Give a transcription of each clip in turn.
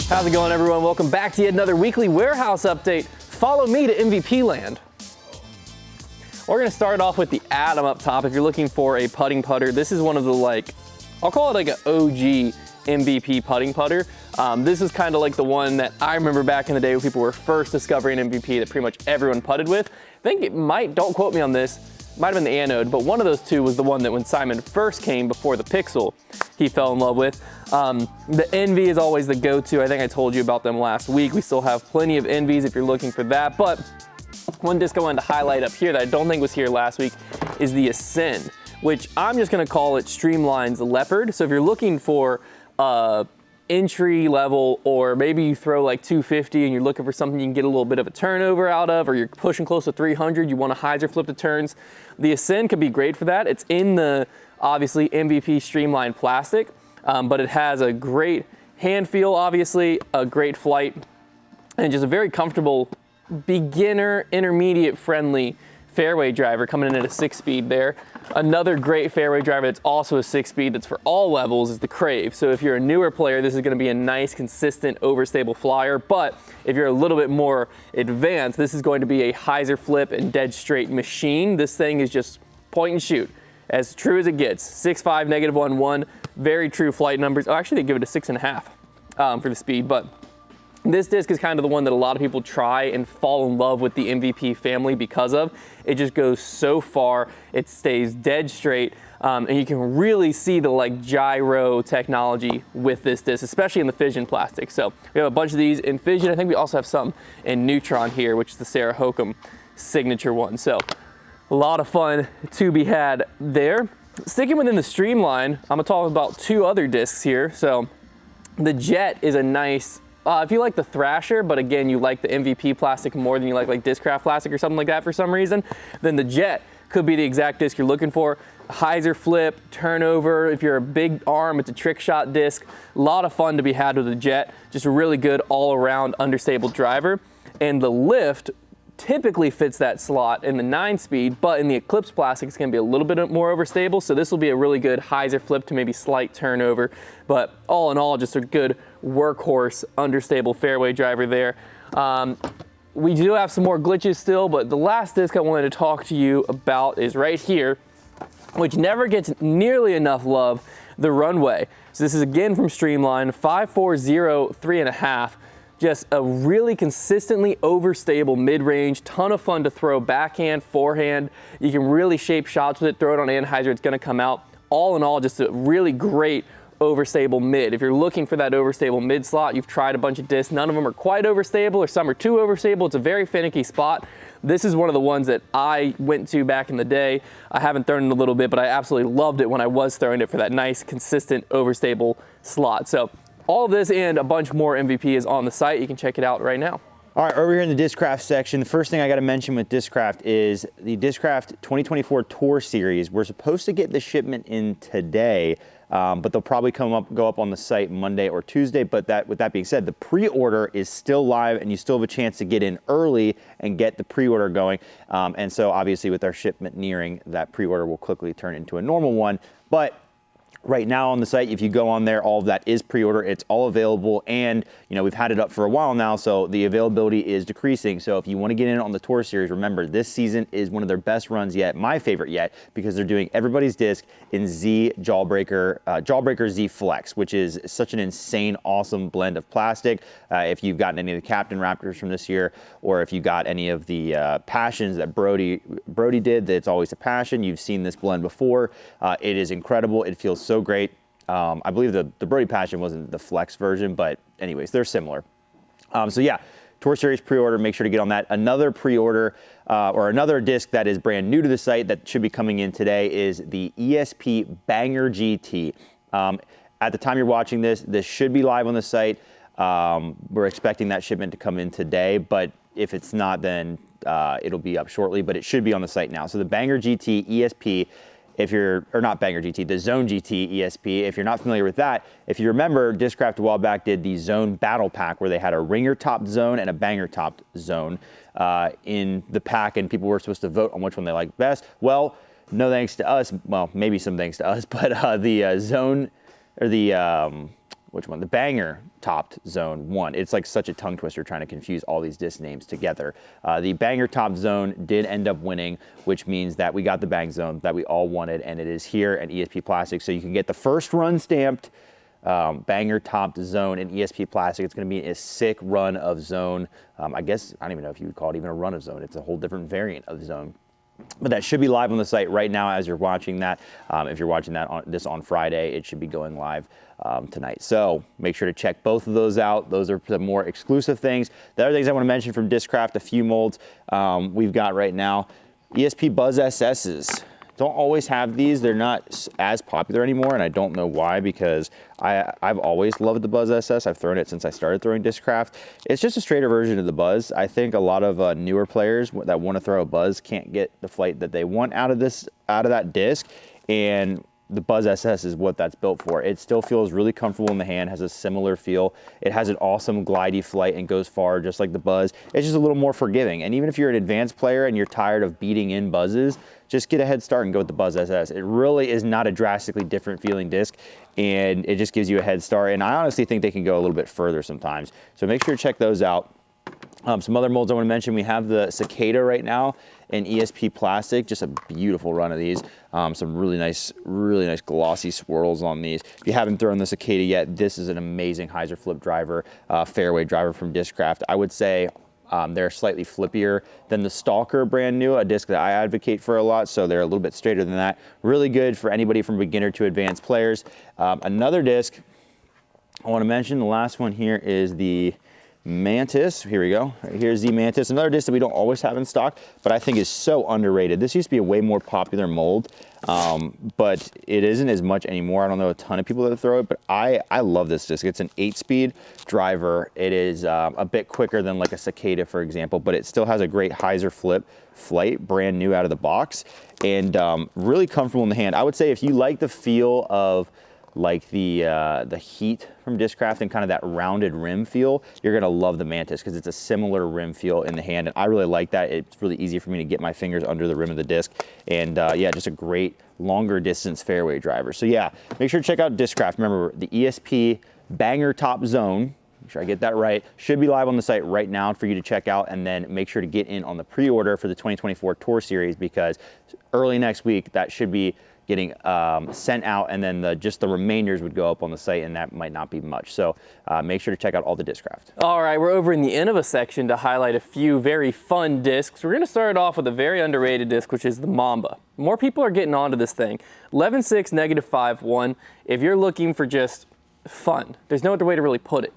How's it going, everyone? Welcome back to yet another weekly warehouse update. Follow me to MVP land. We're gonna start off with the Atom up top. If you're looking for a putting putter, this is one of the I'll call it like an OG MVP putting putter. This is kind of like the one that I remember back in the day when people were first discovering MVP that pretty much everyone putted with. I think it might, don't quote me on this, might have been the Anode, but one of those two was the one that when Simon first came before the Pixel, he fell in love with. The Envy is always the go-to. I think I told you about them last week. We still have plenty of Envies if you're looking for that, but one disc I wanted to highlight up here that I don't think was here last week is the Ascend, which I'm just gonna call it Streamline's Leopard. So if you're looking for entry level, or maybe you throw like 250 and you're looking for something you can get a little bit of a turnover out of, or you're pushing close to 300, you want to hyzer flip the turns, the Ascend could be great for that. It's in the obviously MVP Streamline plastic, but it has a great hand feel, obviously a great flight, and just a very comfortable beginner intermediate friendly fairway driver coming in at a 6-speed there. Another great fairway driver that's also a 6-speed that's for all levels is the Crave. So if you're a newer player, this is going to be a nice, consistent, overstable flyer. But if you're a little bit more advanced, this is going to be a hyzer flip and dead straight machine. This thing is just point and shoot, as true as it gets. 6.5, -1.1, very true flight numbers. Oh, actually, they give it a 6.5 for the speed, but this disc is kind of the one that a lot of people try and fall in love with the MVP family because of. It just goes so far, it stays dead straight, and you can really see the gyro technology with this disc, especially in the fission plastic. So we have a bunch of these in fission. I think we also have some in neutron here, which is the Sarah Hokum signature one. So a lot of fun to be had there. Sticking within the Streamline, I'm gonna talk about two other discs here. So the Jet is a nice, if you like the Thrasher, but again, you like the MVP plastic more than you like Discraft plastic or something like that for some reason, then the Jet could be the exact disc you're looking for. Hyzer flip, turnover, if you're a big arm, it's a trick shot disc. A lot of fun to be had with the Jet. Just a really good all-around understable driver. And the Lift typically fits that slot in the 9-speed, but in the Eclipse plastic, it's gonna be a little bit more overstable, so this will be a really good hyzer flip to maybe slight turnover. But all in all, just a good workhorse, understable fairway driver there. We do have some more glitches still, but the last disc I wanted to talk to you about is right here, which never gets nearly enough love, the Runway. So this is again from Streamline, 540, 3.5. Just a really consistently overstable mid-range, ton of fun to throw backhand, forehand. You can really shape shots with it, throw it on anhyzer, it's gonna come out. All in all, just a really great overstable mid. If you're looking for that overstable mid slot, you've tried a bunch of discs, none of them are quite overstable or some are too overstable. It's a very finicky spot. This is one of the ones that I went to back in the day. I haven't thrown it in a little bit, but I absolutely loved it when I was throwing it for that nice, consistent, overstable slot. So all of this and a bunch more MVP is on the site. You can check it out right now. All right, over here in the Discraft section, the first thing I got to mention with Discraft is the Discraft 2024 Tour Series. We're supposed to get the shipment in today, but they'll probably go up on the site Monday or Tuesday. But with that being said, the pre-order is still live, and you still have a chance to get in early and get the pre-order going. And so obviously with our shipment nearing, that pre-order will quickly turn into a normal one. But right now on the site, if you go on there, all of that is pre-order. It's all available, and we've had it up for a while now, so the availability is decreasing. So if you want to get in on the Tour Series, remember this season is one of their best runs yet, my favorite yet, because they're doing everybody's disc in Z Jawbreaker Z Flex, which is such an insane, awesome blend of plastic. If you've gotten any of the Captain Raptors from this year, or if you got any of the Passions that Brody did, that's always a passion, you've seen this blend before. It is incredible. It feels so great. I believe the Brody Passion wasn't the Flex version, but anyways, they're similar. So yeah, Tour Series pre-order, make sure to get on that. Another pre-order or another disc that is brand new to the site that should be coming in today is the ESP Banger GT. At the time you're watching this should be live on the site. We're expecting that shipment to come in today, but if it's not, then it'll be up shortly, but it should be on the site now. So the Banger GT ESP, not Banger GT, the Zone GT ESP, if you're not familiar with that, if you remember, Discraft a while back did the Zone Battle Pack where they had a ringer topped zone and a banger topped zone in the pack, and people were supposed to vote on which one they liked best. Well, no thanks to us, well, maybe some thanks to us, but the Zone, or the which one? The banger topped zone 1. It's like such a tongue twister trying to confuse all these disc names together. The banger topped zone did end up winning, which means that we got the bang zone that we all wanted, and it is here at ESP Plastic. So you can get the first run stamped banger topped zone in ESP Plastic. It's going to be a sick run of zone. I guess, I don't even know if you would call it even a run of zone. It's a whole different variant of zone. But that should be live on the site right now as you're watching that. If you're watching that on Friday, it should be going live tonight. So make sure to check both of those out. Those are the more exclusive things. The other things I want to mention from Discraft, a few molds we've got right now. ESP Buzz SS's. Don't always have these. They're not as popular anymore, and I don't know why, because I've always loved the Buzz SS. I've thrown it since I started throwing Discraft. It's just a straighter version of the Buzz. I think a lot of newer players that want to throw a Buzz can't get the flight that they want out of that disc, and the Buzz SS is what that's built for. It still feels really comfortable in the hand, has a similar feel. It has an awesome glidey flight and goes far just like the Buzz. It's just a little more forgiving. And even if you're an advanced player and you're tired of beating in Buzzes, just get a head start and go with the Buzz SS. It really is not a drastically different feeling disc, and it just gives you a head start. And I honestly think they can go a little bit further sometimes. So make sure to check those out. Some other molds I want to mention, we have the Cicada right now in ESP Plastic, just a beautiful run of these. Some really nice glossy swirls on these. If you haven't thrown the Cicada yet, this is an amazing hyzer flip driver, fairway driver from Discraft. I would say they're slightly flippier than the Stalker brand new, a disc that I advocate for a lot, so they're a little bit straighter than that. Really good for anybody from beginner to advanced players. Another disc I want to mention, the last one here is the Mantis. Here we go. Right, here's the Mantis, another disc that we don't always have in stock, but I think is so underrated. This used to be a way more popular mold, but it isn't as much anymore. I don't know a ton of people that throw it, but I love this disc. It's an 8-speed driver. It is a bit quicker than like a Cicada, for example, but it still has a great hyzer flip flight, brand new out of the box, and really comfortable in the hand. I would say if you like the feel of like the heat from Discraft and kind of that rounded rim feel, you're gonna love the Mantis because it's a similar rim feel in the hand, and I really like that. It's really easy for me to get my fingers under the rim of the disc, and yeah, just a great longer distance fairway driver. So yeah, make sure to check out Discraft. Remember, the ESP Banger Top Zone, make sure I get that right, should be live on the site right now for you to check out, and then make sure to get in on the pre-order for the 2024 Tour Series, because early next week that should be getting sent out, and then just the remainders would go up on the site, and that might not be much. So make sure to check out all the Discraft. All right, we're over in the Innova section to highlight a few very fun discs. We're gonna start off with a very underrated disc, which is the Mamba. More people are getting onto this thing. 11.6, -5.1. If you're looking for just fun, there's no other way to really put it.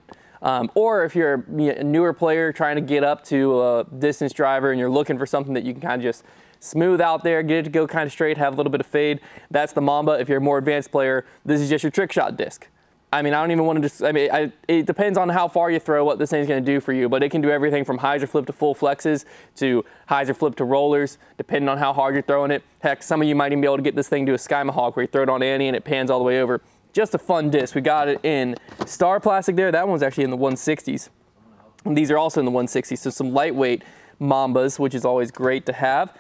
Or if you're a newer player trying to get up to a distance driver and you're looking for something that you can kind of just smooth out there, get it to go kind of straight, have a little bit of fade, that's the Mamba. If you're a more advanced player, this is just your trick shot disc. I mean, I don't even want to just, it depends on how far you throw, what this thing's going to do for you, but it can do everything from hyzer flip to full flexes to hyzer flip to rollers, depending on how hard you're throwing it. Heck, some of you might even be able to get this thing to a Sky Mahawk where you throw it on Annie and it pans all the way over. Just a fun disc. We got it in Star Plastic there. That one's actually in the 160s. And these are also in the 160s, so some lightweight Mambas, which is always great to have.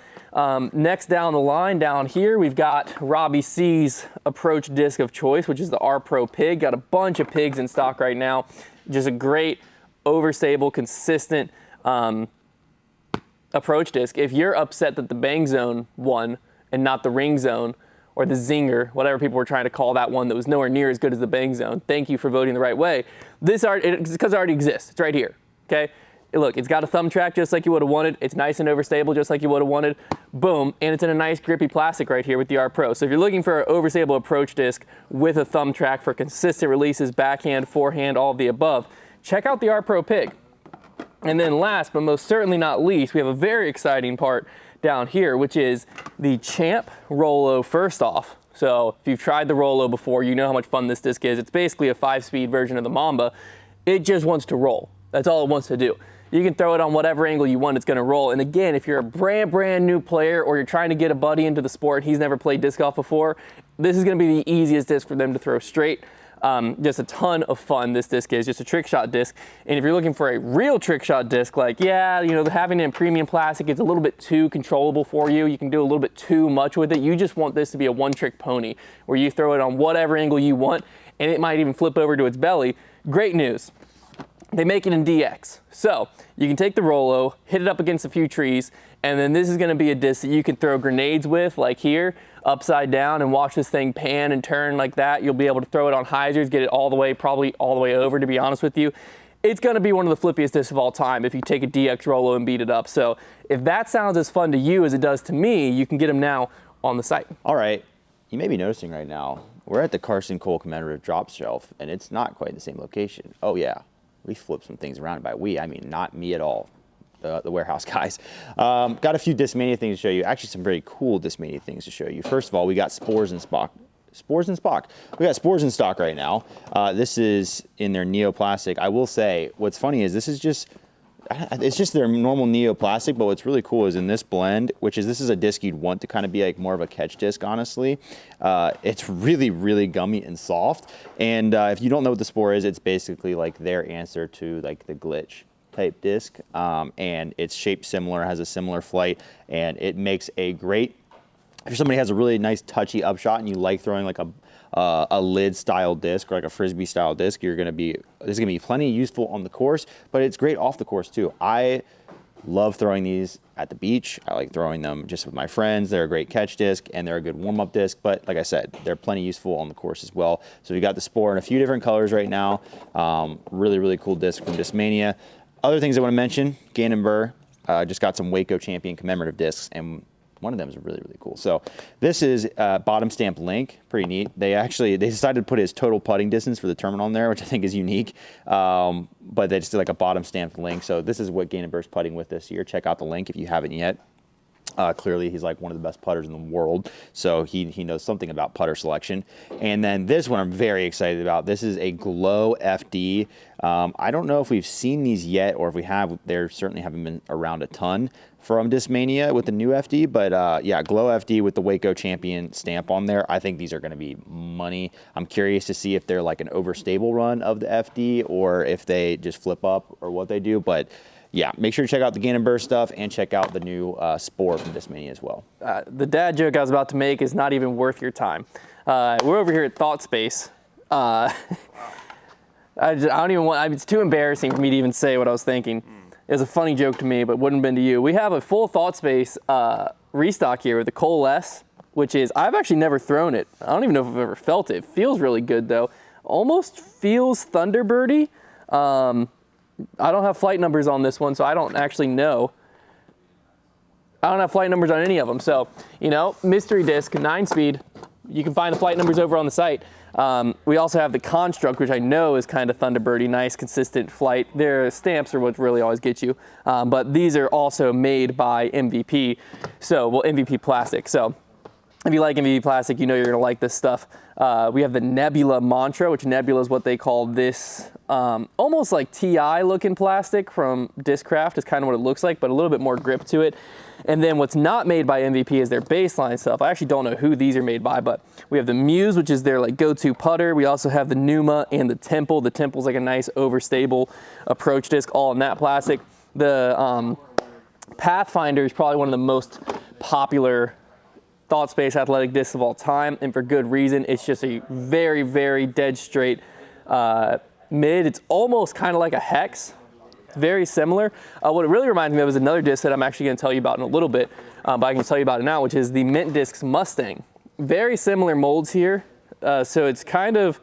Next down the line, down here, we've got Robbie C's approach disc of choice, which is the R Pro Pig. Got a bunch of pigs in stock right now. Just a great, overstable, consistent approach disc. If you're upset that the Bang Zone won and not the Ring Zone, or the Zinger, whatever people were trying to call that one that was nowhere near as good as the Bang Zone, thank you for voting the right way. It's because it already exists. It's right here, okay? Look, it's got a thumb track just like you would have wanted. It's nice and overstable just like you would have wanted. Boom, and it's in a nice grippy plastic right here with the R Pro. So if you're looking for an overstable approach disc with a thumb track for consistent releases, backhand, forehand, all of the above, check out the R Pro Pig. And then last, but most certainly not least, we have a very exciting part down here, which is the Champ Rollo First Off. So if you've tried the Rollo before, you know how much fun this disc is. It's basically a 5-speed version of the Mamba. It just wants to roll. That's all it wants to do. You can throw it on whatever angle you want, it's gonna roll. And again, if you're a brand new player or you're trying to get a buddy into the sport, he's never played disc golf before, this is gonna be the easiest disc for them to throw straight. Just a ton of fun this disc is, just a trick shot disc. And if you're looking for a real trick shot disc, like, yeah, you know, having it in premium plastic is a little bit too controllable for you. You can do a little bit too much with it. You just want this to be a one-trick pony where you throw it on whatever angle you want and it might even flip over to its belly. Great news. They make it in DX. So you can take the Rollo, hit it up against a few trees, and then this is gonna be a disc that you can throw grenades with, like here, upside down, and watch this thing pan and turn like that. You'll be able to throw it on hyzers, get it all the way, probably all the way over, to be honest with you. It's gonna be one of the flippiest discs of all time if you take a DX Rollo and beat it up. So if that sounds as fun to you as it does to me, you can get them now on the site. All right, you may be noticing right now, we're at the Carson Cole commemorative drop shelf, and it's not quite the same location. Oh yeah, we flipped some things around. By we, I mean not me at all, the warehouse guys. Got a few Discmania things to show you. Actually, some very cool Discmania things to show you. First of all, we got Spores and Spock. Spores and Spock. We got Spores in stock right now. This is in their neoplastic. I will say, what's funny is this is just, it's just their normal neoplastic, but what's really cool is in this blend, this is a disc you'd want to kind of be like more of a catch disc, honestly. It's really, really gummy and soft. And if you don't know what the Spore is, it's basically like their answer to like the glitch type disc. And it's shaped similar, has a similar flight, and it makes a great, if somebody has a really nice touchy upshot and you like throwing like a lid style disc or like a Frisbee style disc, this is gonna be plenty useful on the course, but it's great off the course too. I love throwing these at the beach. I like throwing them just with my friends. They're a great catch disc and they're a good warm-up disc, but like I said, they're plenty useful on the course as well. So we got the Spore in a few different colors right now. Really, really cool disc from Discmania. Other things I wanna mention, Gannon Burr just got some Waco Champion commemorative discs, and one of them is really, really cool. So this is bottom stamp Link, pretty neat. They decided to put his total putting distance for the tournament on there, which I think is unique. But they just did like a bottom stamped Link. So this is what Gannon Burr's putting with this year. Check out the link if you haven't yet. Clearly, he's like one of the best putters in the world, so he knows something about putter selection. And then this one I'm very excited about. This is a Glow FD. I don't know if we've seen these yet, or if we have, there certainly haven't been around a ton from Discmania with the new FD, but yeah, Glow FD with the Waco Champion stamp on there. I think these are gonna be money. I'm curious to see if they're like an overstable run of the FD, or if they just flip up, or what they do, but yeah, make sure to check out the Gannon Burr stuff and check out the new Spore from Discmania as well. The dad joke I was about to make is not even worth your time. We're over here at Thought Space. I don't even want, it's too embarrassing for me to even say what I was thinking. It was a funny joke to me, but wouldn't have been to you. We have a full Thought Space restock here with the Coalesce, which is, I've actually never thrown it. I don't even know if I've ever felt it. It feels really good though. Almost feels Thunderbirdy. I don't have flight numbers on this one, so I don't actually know. I don't have flight numbers on any of them. So, you know, mystery disc, 9-speed. You can find the flight numbers over on the site. We also have the Construct, which I know is kind of Thunderbirdy, nice, consistent flight. Their stamps are what really always get you. But these are also made by MVP. So, well, MVP Plastic. So, if you like MVP Plastic, you know you're gonna like this stuff. We have the Nebula Mantra, which Nebula is what they call this almost like TI looking plastic from Discraft is kind of what it looks like, but a little bit more grip to it. And then what's not made by MVP is their baseline stuff. I actually don't know who these are made by, but we have the Muse, which is their like go-to putter. We also have the Numa and the Temple. The Temple's like a nice overstable approach disc, all in that plastic. The Pathfinder is probably one of the most popular Thought Space athletic discs of all time, and for good reason. It's just a very, very dead straight mid. It's almost kind of like a Hex, very similar. What it really reminds me of is another disc that I'm actually going to tell you about in a little bit, but I can tell you about it now, which is the Mint Discs Mustang. Very similar molds here, so it's kind of,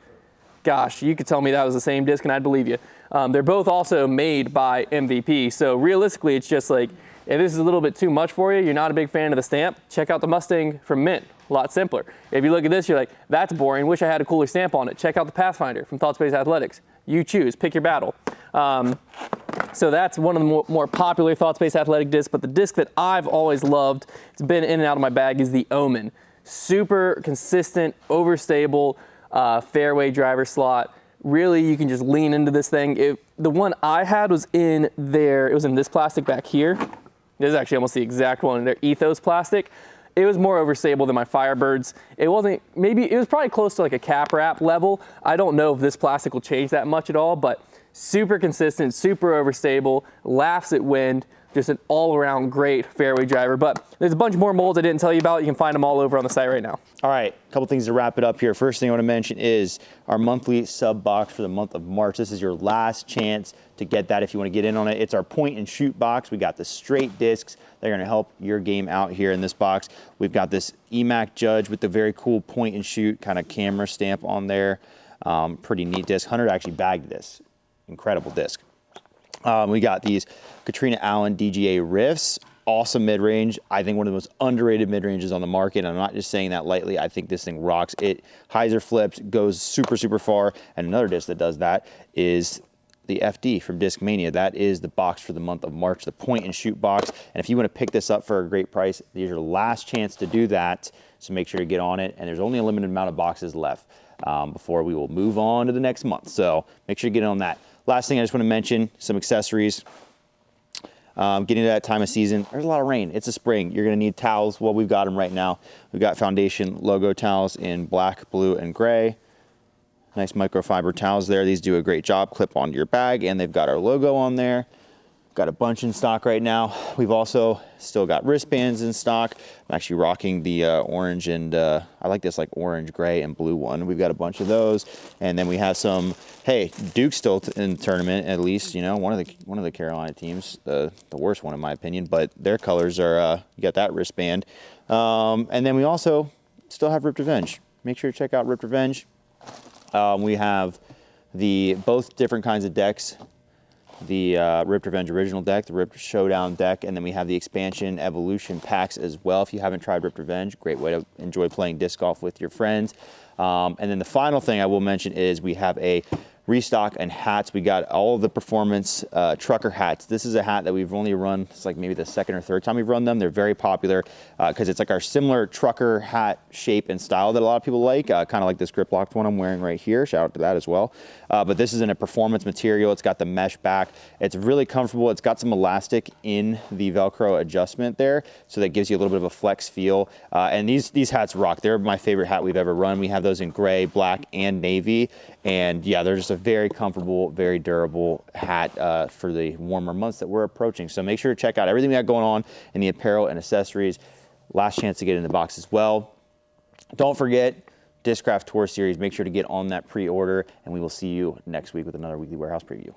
gosh, you could tell me that was the same disc and I'd believe you. They're both also made by MVP, so realistically it's just like, if this is a little bit too much for you, you're not a big fan of the stamp, check out the Mustang from Mint, a lot simpler. If you look at this, you're like, that's boring, wish I had a cooler stamp on it. Check out the Pathfinder from Thought Space Athletics. You choose, pick your battle. So that's one of the more popular Thought Space athletic discs, but the disc that I've always loved, it's been in and out of my bag, is the Omen. Super consistent, overstable, fairway driver slot. Really, you can just lean into this thing. The one I had was in there, it was in this plastic back here. This is actually almost the exact one in their Ethos plastic. It was more overstable than my Firebirds. It wasn't, maybe, it was probably close to like a cap wrap level. I don't know if this plastic will change that much at all, but super consistent, super overstable, laughs at wind, Just an all-around great fairway driver. But there's a bunch more molds I didn't tell you about. You can find them all over on the site right now. All right, a couple things to wrap it up here. First thing I want to mention is our monthly sub box for the month of March. This is your last chance to get that if you want to get in on it. It's our point and shoot box. We got the straight discs. They're going to help your game out here in this box. We've got this EMAC Judge with the very cool point and shoot kind of camera stamp on there. Pretty neat disc. Hunter actually bagged this. Incredible disc. We got these Katrina Allen DGA riffs. Awesome mid-range. I think one of the most underrated mid-ranges on the market. And I'm not just saying that lightly. I think this thing rocks. It hyzer flips, goes super, super far. And another disc that does that is the FD from Discmania. That is the box for the month of March, the point and shoot box. And if you want to pick this up for a great price, this is your last chance to do that. So make sure to get on it. And there's only a limited amount of boxes left before we will move on to the next month. So make sure you get on that. Last thing I just want to mention, some accessories. Getting to that time of season, there's a lot of rain. It's a spring. You're going to need towels. Well, we've got them right now. We've got Foundation logo towels in black, blue, and gray. Nice microfiber towels there. These do a great job. Clip onto your bag, and they've got our logo on there. Got a bunch in stock right now. We've also still got wristbands in stock. I'm actually rocking the orange and I like this like orange, gray, and blue one. We've got a bunch of those. And then we have some, hey, Duke's still in the tournament, at least, you know, one of the Carolina teams, the worst one in my opinion, but their colors are, you got that wristband. And then we also still have Ripped Revenge. Make sure to check out Ripped Revenge. We have both different kinds of decks. The Ripped Revenge original deck, the Ripped Showdown deck, and then we have the expansion evolution packs as well. If you haven't tried Ripped Revenge, great way to enjoy playing disc golf with your friends. And then the final thing I will mention is we have a restock and hats. We got all of the performance trucker hats. This is a hat that we've only run, it's like maybe the second or third time we've run them. They're very popular because it's like our similar trucker hat shape and style that a lot of people like, kind of like this grip locked one I'm wearing right here. Shout out to that as well. But this is in a performance material. It's got the mesh back. It's really comfortable. It's got some elastic in the Velcro adjustment there, so that gives you a little bit of a flex feel. And these hats rock. They're my favorite hat we've ever run. We have those in gray, black, and navy. And yeah, they're just a very comfortable, very durable hat for the warmer months that we're approaching. So make sure to check out everything we got going on in the apparel and accessories. Last chance to get in the box as well. Don't forget, Discraft Tour Series. Make sure to get on that pre-order, and we will see you next week with another weekly warehouse preview.